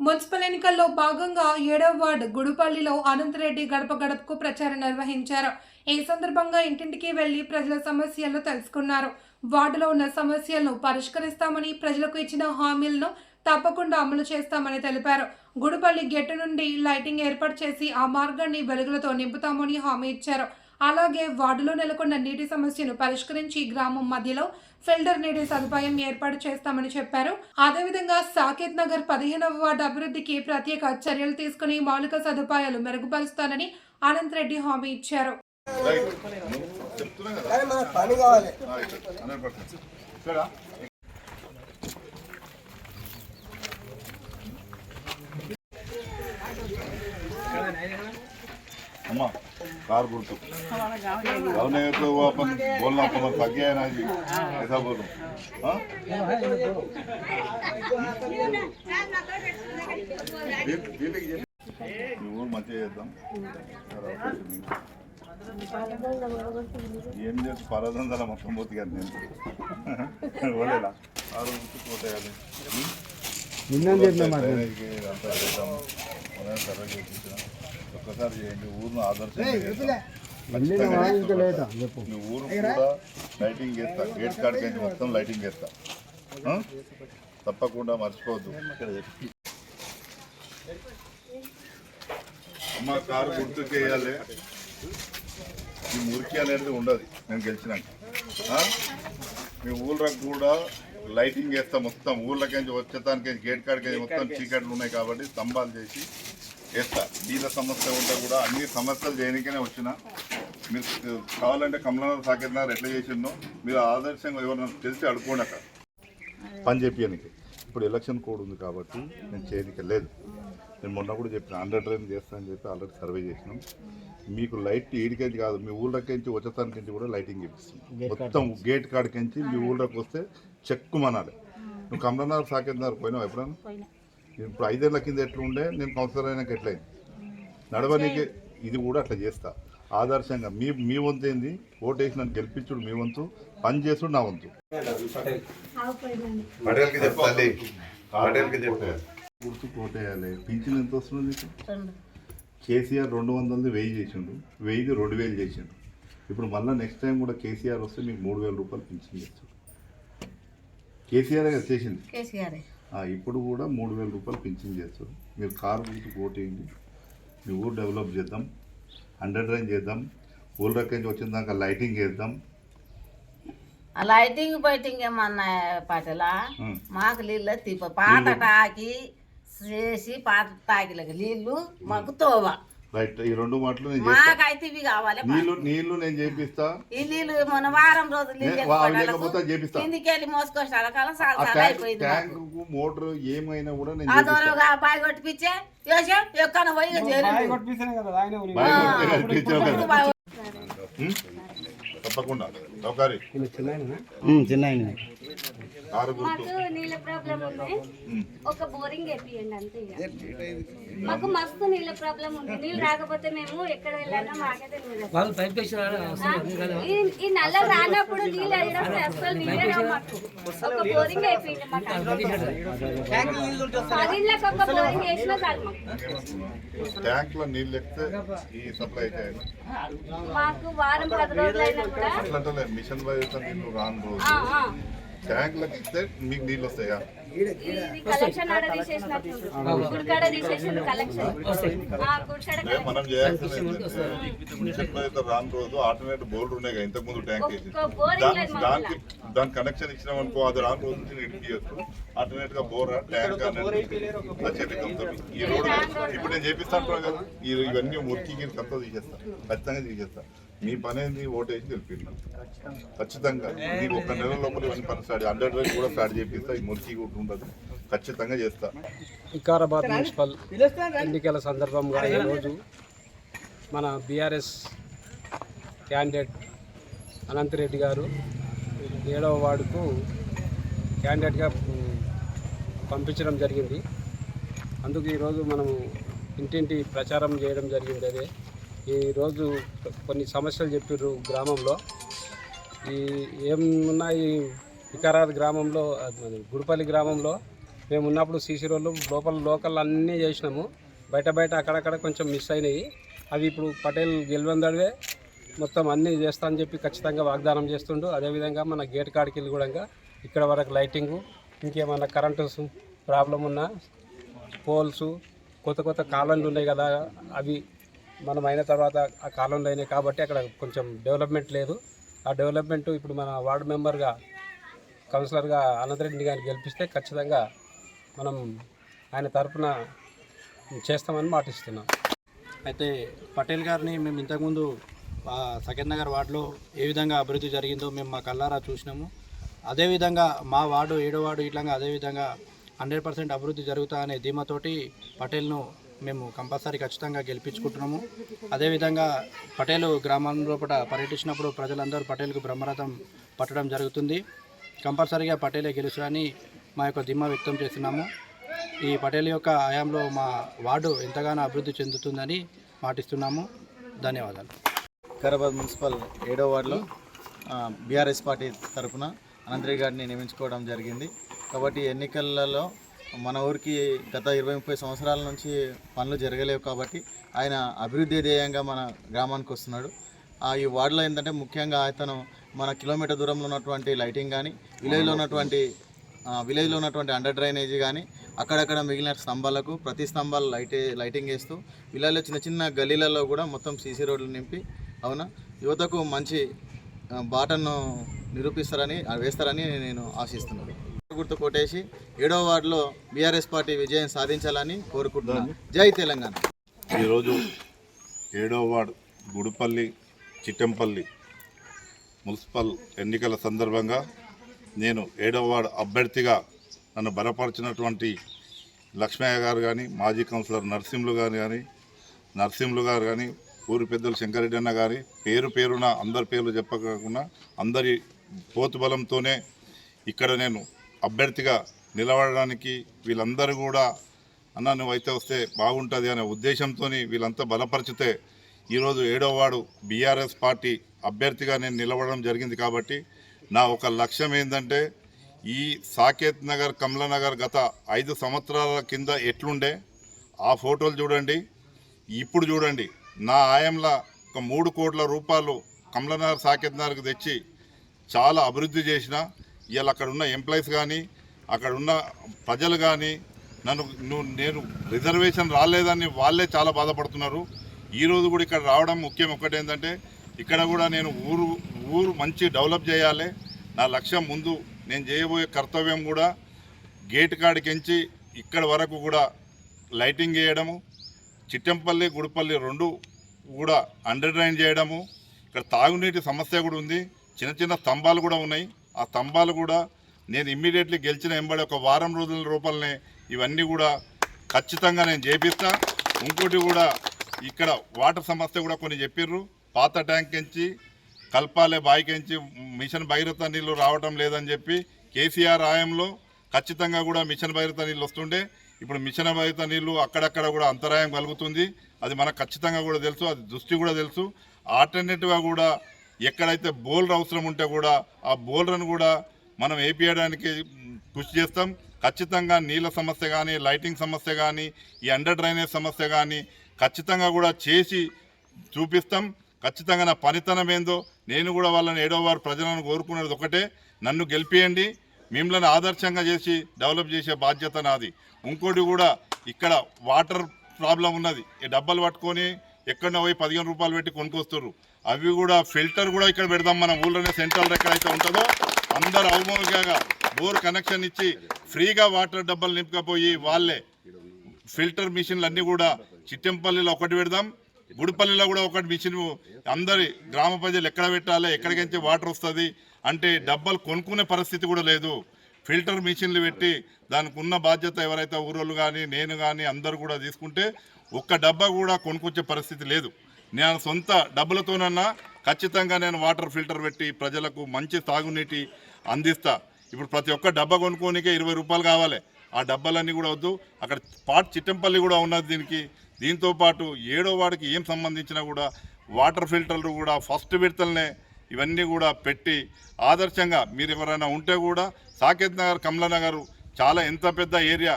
Municipal ఎన్నికల్లో భాగంగా 7వ వార్డు గుడుపల్లిలో అనంతరెడ్డి గడప గడపకు ప్రచారం నిర్వహించారు. ఈ సందర్భంగా ఇంటింటికి వెళ్లి ప్రజల సమస్యలను తెలుసుకున్నారు. వార్డులో ఉన్న సమస్యలను పరిష్కరిస్తామని, ప్రజలకు ఇచ్చిన హామీలను తప్పకుండా అమలు చేస్తామని తెలిపారు. గుడుపల్లి గేటు నుండి లైటింగ్ ఏర్పాటు చేసి ఆ మార్గాన్ని వెలుగులతో నింపుతామని హామీ ఇచ్చారు. అలాగే వార్డులో నెలకొన్న నీటి సమస్యను పరిష్కరించి గ్రామం మధ్యలో ఫిల్టర్ నీటి సదుపాయం ఏర్పాటు చేస్తామని చెప్పారు. అదేవిధంగా సాకేత్ నగర్ 15వ వార్డు అభివృద్ధికి ప్రత్యేక చర్యలు తీసుకుని మౌలిక సదుపాయాలు మెరుగుపరుస్తానని అనంత్ రెడ్డి హామీ ఇచ్చారు. अम्मा कार गुर्तु गाँव तो वो अपन बोलना अपन थक गया है ना जी, ऐसा बोलो। మంచిగా చేద్దాం. ఏం చేసి పరదందల మొత్తం పోతుంది కదా నేను ఓలేలా ఆరు పోతాయి నిన్న అంతా చేద్దాం. సర్వే చేయించిన ఒక్కసారి చేయండి. ఊరును ఆదర్శం ఊరు కూడా లైటింగ్ చేస్తా. గేట్ కాడికి మొత్తం లైటింగ్ చేస్తా. తప్పకుండా మర్చిపోవద్దు. అమ్మ కారు గుర్తుకు వేయాలి. ఈ మురికి అనేది ఉండదు నేను గెలిచినాక. మీ ఊళ్ళకి కూడా లైటింగ్ వేస్తా. మొత్తం ఊళ్ళకి వచ్చేదానికి గేట్ కాడికి మొత్తం చీకట్లు ఉన్నాయి కాబట్టి స్తంభాలు చేసి వేస్తా. నీళ్ళ సమస్య ఉంటే కూడా అన్ని సమస్యలు చేయడానికనే వచ్చిన. మీరు కావాలంటే కమలనాథ్ సాకేత్ నగర్ ఎట్లా చేసిందో మీరు ఆదర్శంగా ఎవరైనా తెలిసి అడుకోండి అక్కడ పని చెప్పడానికి. ఇప్పుడు ఎలక్షన్ కోడ్ ఉంది కాబట్టి నేను చేయడానికి లేదు. నేను మొన్న కూడా చెప్పిన అండర్ డ్రైన్ చేస్తానని చెప్పి ఆల్రెడీ సర్వే చేసినాం. మీకు లైట్ ఈడికెంచి కాదు మీ ఊళ్ళకి వచ్చేతానికి కూడా లైటింగ్ చేపిస్తాం. మొత్తం గేట్ కాడికించి మీ ఊళ్ళకి వస్తే చెక్కుమనాలి. నువ్వు కమలనాథ్ సాకేత్ నగర్ పోయినావు ఎప్పుడైనా? ఇప్పుడు 5 ఏళ్ల కింద ఎట్లుండే నేను కౌన్సిలర్ అయినాక ఎట్లయింది నడవనీకి ఇది కూడా అట్లా చేస్తా. ఆదర్శంగా మీ వంతు ఏంది? ఓటేసి నన్ను గెలిపించుడు మీ వంతు, పని చేసుడు నా వంతు. పటేల్కి చెప్పాలి, పటేల్కి చెప్పాలి. గుర్తు కోటేయాలి. పింఛన్ ఎంత వస్తుంది నీకు? కేసీఆర్ 200 1000 చేసిండు, 1000 2000 చేసిండు. ఇప్పుడు మళ్ళీ నెక్స్ట్ టైం కూడా కేసీఆర్ వస్తే మీకు 3000 రూపాయలు పింఛన్ చేస్తాడు. కేసీఆర్ చేసింది. ఇప్పుడు కూడా 3000 రూపాయలు పింఛన్ చేస్తారు. మీరు కారు గుర్తు కోటేయండి. మీ ఊరు డెవలప్ చేద్దాం, అండర్ డ్రైన్ చేద్దాం, ఊళ్ళ రకంగా వచ్చిన దాకా లైటింగ్ చేద్దాం. లైటింగ్ బైటింగ్ ఏమన్నా పటలా మాకు నీళ్ళు తిప్ప పాత టాకి చేసి పాత టాకిలకి నీళ్ళు మాకు తోవ. రైట్, ఈ 2 మాటలు మాకైతే ఇవి కావాలి. నీళ్లు నేను చేపిస్తా. ఈ నీళ్ళు మన వారం రోజులు కిందికెళ్ళి మోసుకొచ్చి ట్యాంకు మోటార్ ఏమైనా కూడా నేను బాయ్ కొట్టిపించే ఎక్కడ పోయి తప్పకుండా సౌకర్య మాకు నీళ్ళ ప్రాబ్లం ఉంది. ఒక బోరింగ్ వేపియండి అంతే. మాకు మస్తు నీళ్ళ ప్రాబ్లం ఉంది. నీళ్ళు రాకపోతే మేము ఎక్కడ వెళ్ళాలా మాకే తెలియదు. ఈ నల్ల రానప్పుడు నీళ్ళు అడిగినప్పుడు అసలు నీళ్ళే రావు మాకు. ఒక బోరింగ్ వేపియండి మాకు. 10 ఇళ్ళకి ఒక బోరింగ్ వేసినా చాలు మాకు. ట్యాంక్ లో నీళ్ళు ఎక్కితే ఈ సప్లై మాకు వారం 10 రోజులు అయినా కూడా మిషన్ నీళ్ళు రాను రోజు ట్యాంక్లకు ఇస్తే మీకు నీళ్ళు వస్తాయా? మనం చేయాల్సిన మిషన్ అయితే రాను రోజు ఆల్టర్నేట్ బోర్డు ఉన్నాయి కదా ఇంతకు ముందు ట్యాంక్ వేసి దానికి కనెక్షన్ ఇచ్చినాం అనుకో అది రాను రోజు నుంచి నీళ్ళు తీయచ్చు. ఆల్టర్నేట్ గా బోర్ ట్యాంక్ ఈ రోడ్డు ఇప్పుడు నేను చేపిస్తాను కదా ఇవన్నీ మురికి కంతా తీసేస్తా, ఖచ్చితంగా తీసేస్తా. మీ పని ఏంది? ఓటేసి గెలిపిస్తాం ఖచ్చితంగా. నీకు 1 నెల లోపల ఇవన్నీ పని స్టార్ట్ అండర్ డ్రైవ్ కూడా స్టార్ట్ చేపిస్తా. ఈ మురికి కూడా ఉండదు, ఖచ్చితంగా చేస్తా. వికారాబాద్ మున్సిపల్ ఎన్నికల సందర్భంగా ఈరోజు మన బీఆర్ఎస్ క్యాండిడేట్ అనంత్ రెడ్డి గారు 7వ వార్డుకు క్యాండిడేట్గా పంపించడం జరిగింది. అందుకు ఈరోజు మనము ఇంటింటి ప్రచారం చేయడం జరిగింది. అదే ఈరోజు కొన్ని సమస్యలు చెప్పారు గ్రామంలో. ఈ ఏమున్నా ఈ వికారాబాద్ గ్రామంలో గుడిపల్లి గ్రామంలో మేము ఉన్నప్పుడు సీసీ రోడ్లు లోకల్ అన్నీ చేసినాము. బయట అక్కడక్కడ కొంచెం మిస్ అయినాయి. అవి ఇప్పుడు పటేల్ గెలువందడివే మొత్తం అన్నీ చేస్తా అని చెప్పి ఖచ్చితంగా వాగ్దానం చేస్తుండు. అదేవిధంగా మన గేట్ కాడికి వెళ్ళి కూడా ఇక్కడ వరకు లైటింగు, ఇంకేమన్నా కరెంటు ప్రాబ్లం ఉన్నా పోల్స్, కొత్త కాలనీలు ఉన్నాయి కదా, అవి మనం అయిన తర్వాత ఆ కాలనీలు అయినాయి కాబట్టి అక్కడ కొంచెం డెవలప్మెంట్ లేదు. ఆ డెవలప్మెంట్ ఇప్పుడు మన వార్డు మెంబర్గా కౌన్సిలర్గా అనంతరెడ్డి గారిని గెలిపిస్తే ఖచ్చితంగా మనం ఆయన తరఫున చేస్తామని మాటిస్తున్నాం. అయితే పటేల్ గారిని మేము ఇంతకుముందు సకెత్ నగర్ వార్డులో ఏ విధంగా అభివృద్ధి జరిగిందో మేము మా కళ్ళారా చూసినాము. అదేవిధంగా మా వార్డు 7వ వార్డు ఇట్లాగా అదేవిధంగా 100% అభివృద్ధి జరుగుతా అనే ధీమాతోటి పటేల్ను మేము కంపల్సరీ ఖచ్చితంగా గెలిపించుకుంటున్నాము. అదేవిధంగా పటేల్ గ్రామం లోపల పర్యటించినప్పుడు ప్రజలందరూ పటేల్కు బ్రహ్మరథం పట్టడం జరుగుతుంది. కంపల్సరీగా పటేలే గెలుస్తారని మా యొక్క ధీమా వ్యక్తం చేస్తున్నాము. ఈ పటేల్ యొక్క హయాంలో మా వార్డు ఎంతగానో అభివృద్ధి చెందుతుందని మాటిస్తున్నాము. ధన్యవాదాలు. వికారాబాద్ మున్సిపల్ 7వ వార్డులో బీఆర్ఎస్ పార్టీ తరఫున అనంతరెడ్డి గారిని నియమించుకోవడం జరిగింది. కాబట్టి ఎన్నికలలో మన ఊరికి గత 20-30 సంవత్సరాల నుంచి పనులు జరగలేవు కాబట్టి ఆయన అభివృద్ధి ధ్యేయంగా మన గ్రామానికి వస్తున్నాడు. ఈ వార్డులో ఏంటంటే ముఖ్యంగా అతను మన కిలోమీటర్ దూరంలో ఉన్నటువంటి లైటింగ్ కానీ విలేజ్లో ఉన్నటువంటి అండర్ డ్రైనేజీ కానీ అక్కడక్కడ మిగిలిన స్తంభాలకు ప్రతి స్తంభాలు లైటింగ్ వేస్తూ విలేజ్లో చిన్న గల్లీలలో కూడా మొత్తం సీసీ రోడ్లు నింపి అవునా యువతకు మంచి బాటను వేస్తారని నేను ఆశిస్తున్నాను. గుర్తు కొట్టేసి 7వ వార్డులో బీఆర్ఎస్ పార్టీ విజయం సాధించాలని కోరుకుంటున్నాను. జై తెలంగాణ. ఈరోజు 7వ వార్డు గుడిపల్లి చిట్టంపల్లి మున్సిపల్ ఎన్నికల సందర్భంగా నేను 7వ వార్డు అభ్యర్థిగా నన్ను బలపరిచినటువంటి లక్ష్మయ్య గారు కానీ, మాజీ కౌన్సిలర్ నరసింహులు గారు కానీ, ఊరి పెద్దలు శంకరెడ్డి అన్న గారి పేరున అందరి పేర్లు చెప్పకుండా అందరి పోతుబలంతోనే ఇక్కడ నేను అభ్యర్థిగా నిలబడడానికి వీళ్ళందరూ కూడా అన్న నువ్వైతే వస్తే బాగుంటుంది అనే ఉద్దేశంతో వీళ్ళంతా బలపరిచితే ఈరోజు 7వ వార్డు బీఆర్ఎస్ పార్టీ అభ్యర్థిగా నేను నిలబడడం జరిగింది. కాబట్టి నా ఒక లక్ష్యం ఏంటంటే ఈ సాకేత్ నగర్ కమలానగర్ గత 5 సంవత్సరాల కింద ఎట్లుండే ఆ ఫోటోలు చూడండి, ఇప్పుడు చూడండి. నా ఆయంలో ఒక 3 కోట్ల రూపాయలు కమలానగర్ సాకేత్ నగర్కి తెచ్చి చాలా అభివృద్ధి చేసిన. ఇవాళ అక్కడ ఉన్న ఎంప్లాయీస్ కానీ అక్కడ ఉన్న ప్రజలు కానీ నేను రిజర్వేషన్ రాలేదని వాళ్ళే చాలా బాధపడుతున్నారు. ఈరోజు కూడా ఇక్కడ రావడం ముఖ్యం ఒకటేంటంటే ఇక్కడ కూడా నేను ఊరు మంచి డెవలప్ చేయాలి. నా లక్ష్యం ముందు నేను చేయబోయే కర్తవ్యం కూడా గేట్ కాడికించి ఇక్కడ వరకు కూడా లైటింగ్ చేయడము, చిట్టంపల్లి గుడిపల్లి 2 కూడా అండర్ డ్రైన్ చేయడము. ఇక్కడ తాగునీటి సమస్య కూడా ఉంది, చిన్న స్తంభాలు కూడా ఉన్నాయి. ఆ స్తంభాలు కూడా నేను ఇమ్మీడియట్లీ గెలిచిన వెంబడి ఒక వారం రోజుల రూపాయలనే ఇవన్నీ కూడా ఖచ్చితంగా నేను చేపిస్తా. ఇంకోటి కూడా ఇక్కడ వాటర్ సమస్య కూడా కొన్ని చెప్పిర్రు. పాత ట్యాంక్ నుంచి కల్పాలే బాయికించి మిషన్ భగీరథ నీళ్ళు రావటం లేదని చెప్పి కేసీఆర్ ఆయంలో ఖచ్చితంగా కూడా మిషన్ భగీరథ నీళ్ళు వస్తుండే. ఇప్పుడు మిషన్ భగీరథ నీళ్ళు అక్కడక్కడ కూడా అంతరాయం కలుగుతుంది. అది మనకు ఖచ్చితంగా కూడా తెలుసు, అది దృష్టి కూడా తెలుసు. ఆల్టర్నేటివ్గా కూడా ఎక్కడైతే బోల్డర్ అవసరం ఉంటే కూడా ఆ బోల్డర్ను కూడా మనం వేపియడానికి కృషి చేస్తాం. ఖచ్చితంగా నీళ్ళ సమస్య కానీ, లైటింగ్ సమస్య కానీ, ఈ అండర్ డ్రైనేజ్ సమస్య కానీ ఖచ్చితంగా కూడా చేసి చూపిస్తాం. ఖచ్చితంగా నా పనితనం ఏందో నేను కూడా వాళ్ళని 7వ వార్డు ప్రజలను కోరుకునేది ఒకటే, నన్ను గెలిపియండి, మిమ్మల్ని ఆదర్శంగా చేసి డెవలప్ చేసే బాధ్యత నాది. ఇంకోటి కూడా ఇక్కడ వాటర్ ప్రాబ్లం ఉన్నది. ఈ డబ్బాలు పట్టుకొని ఎక్కడో పోయి 15 రూపాయలు పెట్టి కొనుక్కొస్తారు. అవి కూడా ఫిల్టర్ కూడా ఇక్కడ పెడదాం. మన ఊళ్ళోనే సెంట్రల్ ఎక్కడైతే ఉంటుందో అందరూ అవమోలుగా బోర్ కనెక్షన్ ఇచ్చి ఫ్రీగా వాటర్ డబ్బాలు నింపుకపోయి వాళ్ళే ఫిల్టర్ మిషన్లు అన్నీ కూడా చిట్టంపల్లిలో ఒకటి పెడదాం, గుడిపల్లిలో కూడా ఒకటి మిషన్. అందరి గ్రామ ప్రజలు ఎక్కడ పెట్టాలి, ఎక్కడికించి వాటర్ వస్తుంది అంటే డబ్బాలు కొనుక్కునే పరిస్థితి కూడా లేదు. ఫిల్టర్ మిషన్లు పెట్టి దానికి ఉన్న బాధ్యత ఎవరైతే ఊరోళ్ళు కానీ నేను కానీ అందరూ కూడా తీసుకుంటే ఒక్క డబ్బా కూడా కొనుక్కొచ్చే పరిస్థితి లేదు. నేను సొంత డబ్బులతోనన్నా ఖచ్చితంగా నేను వాటర్ ఫిల్టర్ పెట్టి ప్రజలకు మంచి తాగునీటి అందిస్తా. ఇప్పుడు ప్రతి ఒక్క డబ్బా కొనుక్కోనికే 20 రూపాయలు కావాలి. ఆ డబ్బాలన్నీ కూడా వద్దు. అక్కడ చిట్టంపల్లి కూడా ఉన్నది దీంతో పాటు 7వ వార్డుకి ఏం సంబంధించినా కూడా వాటర్ ఫిల్టర్లు కూడా ఫస్ట్ విడతలనే ఇవన్నీ కూడా పెట్టి ఆదర్శంగా మీరు ఎవరైనా ఉంటే కూడా సాకేత్ నగర్ కమలానగర్ చాలా ఎంత పెద్ద ఏరియా,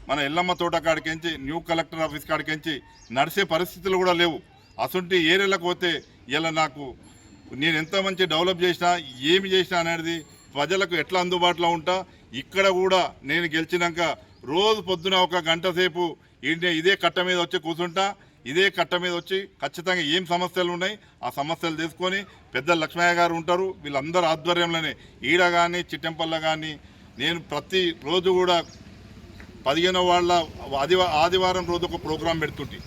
మన ఎల్లమ్మ తోట కాడికించి న్యూ కలెక్టర్ ఆఫీస్ కాడికించి నడిచే పరిస్థితులు కూడా లేవు. అసొంటి ఏరియాలకు పోతే ఇలా నాకు నేను ఎంత మంచి డెవలప్ చేసినా ఏమి చేసినా అనేది ప్రజలకు ఎట్లా అందుబాటులో ఉంటా. ఇక్కడ కూడా నేను గెలిచినాక రోజు పొద్దున ఒక గంట సేపు ఇదే కట్ట మీద వచ్చి కూర్చుంటా. ఇదే కట్ట మీద వచ్చి ఖచ్చితంగా ఏం సమస్యలు ఉన్నాయి ఆ సమస్యలు తీసుకొని పెద్ద లక్ష్మయ్య గారు ఉంటారు, వీళ్ళందరూ ఆధ్వర్యంలోనే ఈడ కానీ చిట్టెంపల్ల కానీ నేను ప్రతి రోజు కూడా 15వ వాళ్ళ ఆదివారం రోజు ఒక ప్రోగ్రాం పెడుతుంటే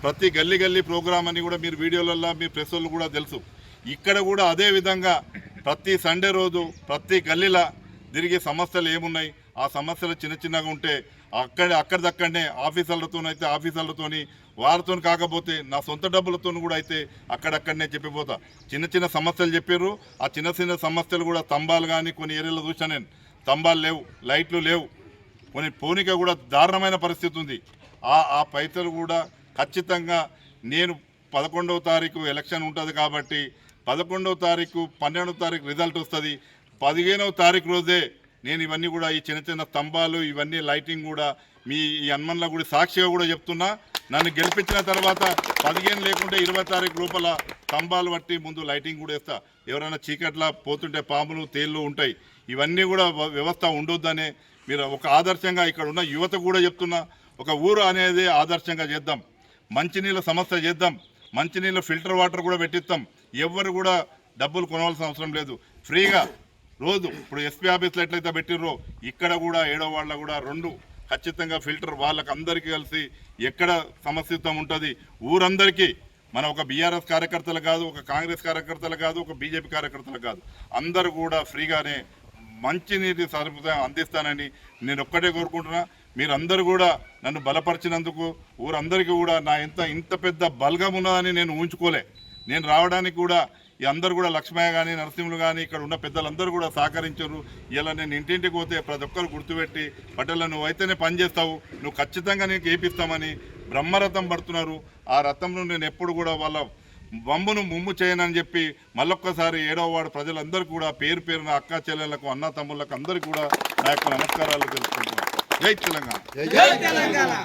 ప్రతి గల్లీ గల్లీ ప్రోగ్రాం అని కూడా మీరు వీడియోలలో మీ ప్రెస్ వాళ్ళు కూడా తెలుసు. ఇక్కడ కూడా అదే విధంగా ప్రతి సండే రోజు ప్రతి గల్లీలా తిరిగి సమస్యలు ఏమున్నాయి ఆ సమస్యలు చిన్న చిన్నగా ఉంటే అక్కడిదక్కడనే ఆఫీసర్లతోనైతే ఆఫీసర్లతోని వారితో కాకపోతే నా సొంత డబ్బులతో కూడా అయితే అక్కడక్కడనే చెప్పిపోతా. చిన్న చిన్న సమస్యలు చెప్పారు. ఆ చిన్న చిన్న సమస్యలు కూడా స్తంభాలు కానీ కొన్ని ఏరియాలో చూసాను నేను, స్తంభాలు లేవు, లైట్లు లేవు, కొన్ని పోనీక కూడా దారుణమైన పరిస్థితి ఉంది. ఆ పైసలు కూడా ఖచ్చితంగా నేను 11వ తారీఖు ఎలక్షన్ ఉంటుంది కాబట్టి 11వ తారీఖు 12వ తారీఖు రిజల్ట్ వస్తుంది. 15వ తారీఖు రోజే నేను ఇవన్నీ కూడా ఈ చిన్న చిన్న స్తంభాలు ఇవన్నీ లైటింగ్ కూడా మీ ఈ హనుమన్ల గుడి సాక్షిగా కూడా చెప్తున్నా. నన్ను గెలిపించిన తర్వాత 15 లేకుంటే 20 తారీఖు లోపల స్తంభాలు బట్టి ముందు లైటింగ్ కూడా వేస్తా. ఎవరైనా చీకట్లా పోతుంటే పాములు తేళ్ళు ఉంటాయి, ఇవన్నీ కూడా వ్యవస్థ ఉండొద్దనే మీరు ఒక ఆదర్శంగా ఇక్కడ ఉన్న యువత కూడా చెప్తున్నా. ఒక ఊరు అనేది ఆదర్శంగా చేద్దాం, మంచినీళ్ళ సమస్య చేద్దాం, మంచినీళ్ళ ఫిల్టర్ వాటర్ కూడా పెట్టిస్తాం. ఎవరు కూడా డబ్బులు కొనవలసిన అవసరం లేదు, ఫ్రీగా రోజు ఇప్పుడు ఎస్పీ ఆఫీస్లో ఎట్లయితే పెట్టిర్రో ఇక్కడ కూడా 7వ వాళ్ళ కూడా 2 ఖచ్చితంగా ఫిల్టర్ వాళ్ళకి అందరికీ కలిసి ఎక్కడ సమస్యతం ఉంటుంది ఊరందరికీ. మన ఒక బీఆర్ఎస్ కార్యకర్తలు కాదు, ఒక కాంగ్రెస్ కార్యకర్తలు కాదు, ఒక బీజేపీ కార్యకర్తలు కాదు, అందరూ కూడా ఫ్రీగానే మంచినీటి సదుపాయం అందిస్తానని నేను ఒక్కటే కోరుకుంటున్నా. మీరందరూ కూడా నన్ను బలపరిచినందుకు ఊరందరికీ కూడా నా ఇంత పెద్ద బలగం ఉన్నదని నేను ఊహించుకోలే. నేను రావడానికి కూడా ఈ అందరూ కూడా లక్ష్మయ్య కానీ నరసింహులు కానీ ఇక్కడ ఉన్న పెద్దలందరూ కూడా సహకరించారు. ఇలా నేను ఇంటింటికి పోతే ప్రతి ఒక్కరు గుర్తుపెట్టి పట్టేళ్ళ నువ్వు అయితేనే పని చేస్తావు, నువ్వు ఖచ్చితంగా నీకు ఏపిస్తామని బ్రహ్మరథం పడుతున్నారు. ఆ రథంలో నేను ఎప్పుడు కూడా వాళ్ళ వంబును ముమ్ము చేయనని చెప్పి మళ్ళొక్కసారి 7వ వార్డు ప్రజలందరూ కూడా పేరు పేరున అక్క చెల్లెళ్లకు అన్న తమ్ముళ్ళకు అందరికీ కూడా నా యొక్క నమస్కారాలు తెలుసుకుంటున్నాను. జై తెలంగాణ.